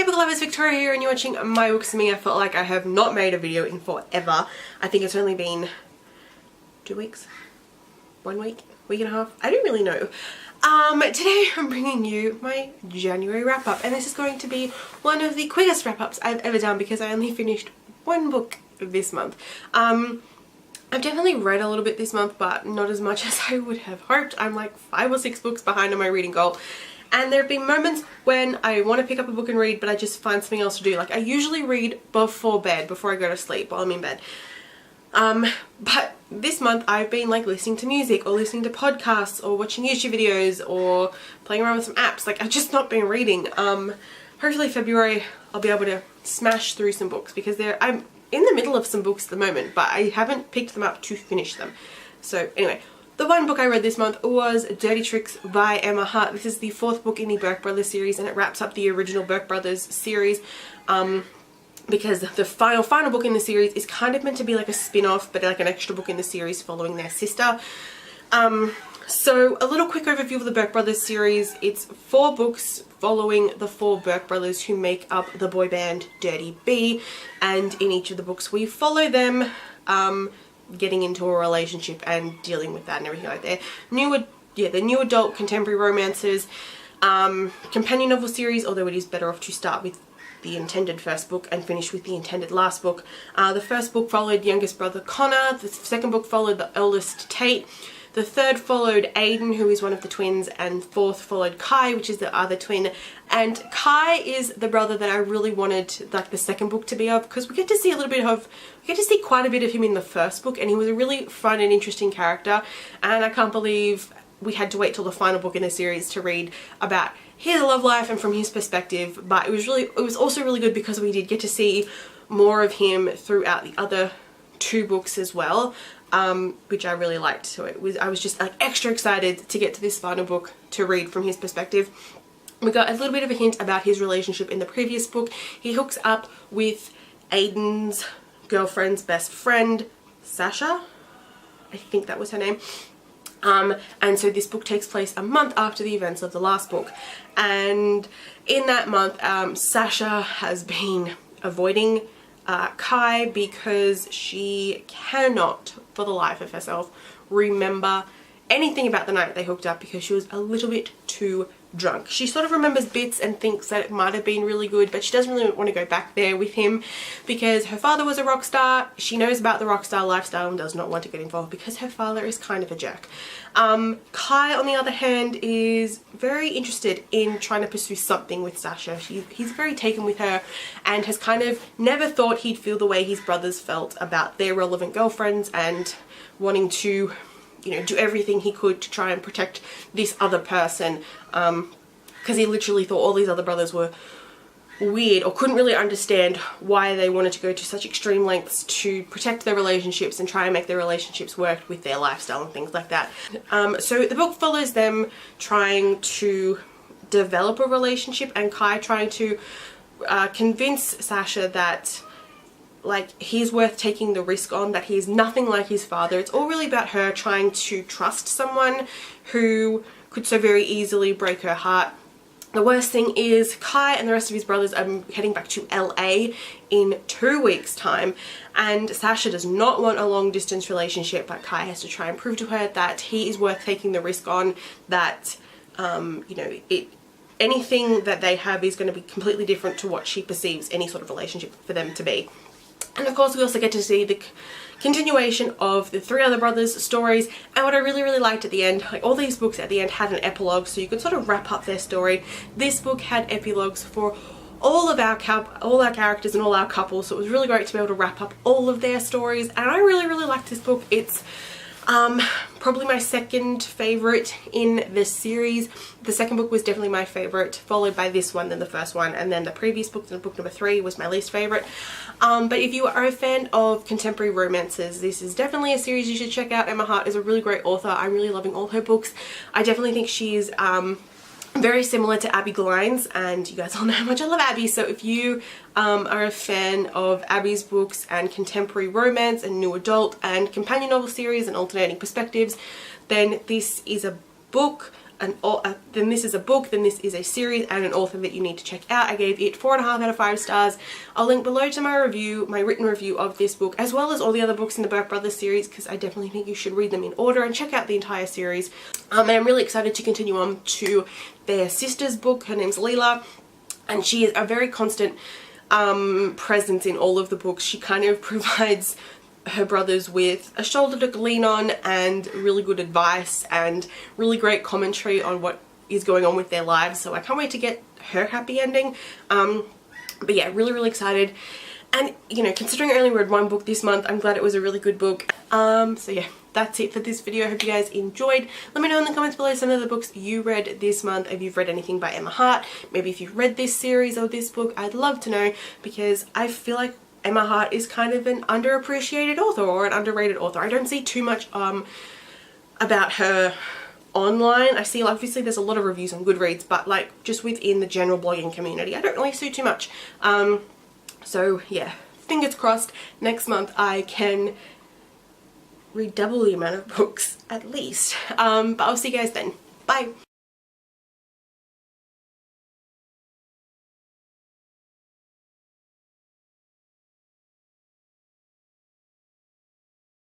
Hey book lovers, Victoria here and you're watching My Books Me. I felt like I have not made a video in forever. I think it's only been 2 weeks? 1 week? Week and a half? I don't really know. Today I'm bringing you my January wrap up, and this is going to be one of the quickest wrap ups I've ever done because I only finished one book this month. I've definitely read a little bit this month, but not as much as I would have hoped. I'm like 5 or 6 books behind on my reading goal. And there have been moments when I want to pick up a book and read, but I just find something else to do. Like, I usually read before bed, before I go to sleep, while I'm in bed. But this month I've been like listening to music or listening to podcasts or watching YouTube videos or playing around with some apps. Like, I've just not been reading. Hopefully February I'll be able to smash through some books because I'm in the middle of some books at the moment, but I haven't picked them up to finish them. So anyway. The one book I read this month was Dirty Tricks by Emma Hart. This is the 4th book in the Burke Brothers series, and it wraps up the original Burke Brothers series because the final book in the series is kind of meant to be like a spin-off, but like an extra book in the series following their sister. So a little quick overview of the Burke Brothers series. It's 4 books following the 4 Burke brothers who make up the boy band Dirty B, and in each of the books we follow them getting into a relationship and dealing with that and everything like that. The new adult contemporary romances, companion novel series, although it is better off to start with the intended first book and finish with the intended last book. The first book followed youngest brother Connor, the second book followed the eldest Tate, the third followed Aiden, who is one of the twins, and 4th followed Kai, which is the other twin. And Kai is the brother that I really wanted like the second book to be of, because we get to see quite a bit of him in the first book, and he was a really fun and interesting character, and I can't believe we had to wait till the final book in the series to read about his love life and from his perspective. But it was also really good because we did get to see more of him throughout the other 2 books as well. Which I really liked. So I was just like extra excited to get to this final book to read from his perspective. We got a little bit of a hint about his relationship in the previous book. He hooks up with Aiden's girlfriend's best friend, Sasha. I think that was her name. And so this book takes place a month after the events of the last book. And in that month, Sasha has been avoiding Kai because she cannot for the life of herself remember anything about the night they hooked up because she was a little bit too drunk. She sort of remembers bits and thinks that it might have been really good, but she doesn't really want to go back there with him because her father was a rock star. She knows about the rock star lifestyle and does not want to get involved because her father is kind of a jerk. Kai, on the other hand, is very interested in trying to pursue something with Sasha. He's very taken with her and has kind of never thought he'd feel the way his brothers felt about their relevant girlfriends, and wanting to, you know, do everything he could to try and protect this other person, because he literally thought all these other brothers were weird or couldn't really understand why they wanted to go to such extreme lengths to protect their relationships and try and make their relationships work with their lifestyle and things like that. So the book follows them trying to develop a relationship, and Kai trying to convince Sasha that like he's worth taking the risk on, that he's nothing like his father. It's all really about her trying to trust someone who could so very easily break her heart. The worst thing is Kai and the rest of his brothers are heading back to LA in 2 weeks time, and Sasha does not want a long distance relationship, but Kai has to try and prove to her that he is worth taking the risk on, that you know, anything that they have is going to be completely different to what she perceives any sort of relationship for them to be. And of course we also get to see the continuation of the 3 other brothers' stories, and what I really liked at the end, like all these books at the end had an epilogue so you could sort of wrap up their story. This book had epilogues for all our characters and all our couples, so it was really great to be able to wrap up all of their stories, and I really liked this book. It's probably my second favourite in this series. The second book was definitely my favourite, followed by this one, then the first one, and then the previous book, then book number 3 was my least favourite. But if you are a fan of contemporary romances, this is definitely a series you should check out. Emma Hart is a really great author. I'm really loving all her books. I definitely think she's very similar to Abby Glines, and you guys all know how much I love Abby, so if you are a fan of Abby's books and contemporary romance and new adult and companion novel series and alternating perspectives, then this is a book, then this is a book, then this is a series and an author that you need to check out. I gave it 4.5 out of 5 stars. I'll link below to my review, my written review of this book, as well as all the other books in the Burke Brothers series, because I definitely think you should read them in order and check out the entire series. And I'm really excited to continue on to their sister's book. Her name's Leela, and she is a very constant presence in all of the books. She kind of provides her brothers with a shoulder to lean on and really good advice and really great commentary on what is going on with their lives. So I can't wait to get her happy ending. But yeah, really excited. And you know, considering I only read one book this month, I'm glad it was a really good book. So yeah, that's it for this video. I hope you guys enjoyed. Let me know in the comments below some of the books you read this month. If you've read anything by Emma Hart, maybe if you've read this series or this book, I'd love to know, because I feel like Emma Hart is kind of an underappreciated author or an underrated author. I don't see too much about her online. I see, obviously there's a lot of reviews on Goodreads, but like just within the general blogging community, I don't really see too much. So yeah, fingers crossed next month I can read double the amount of books at least. But I'll see you guys then. Bye!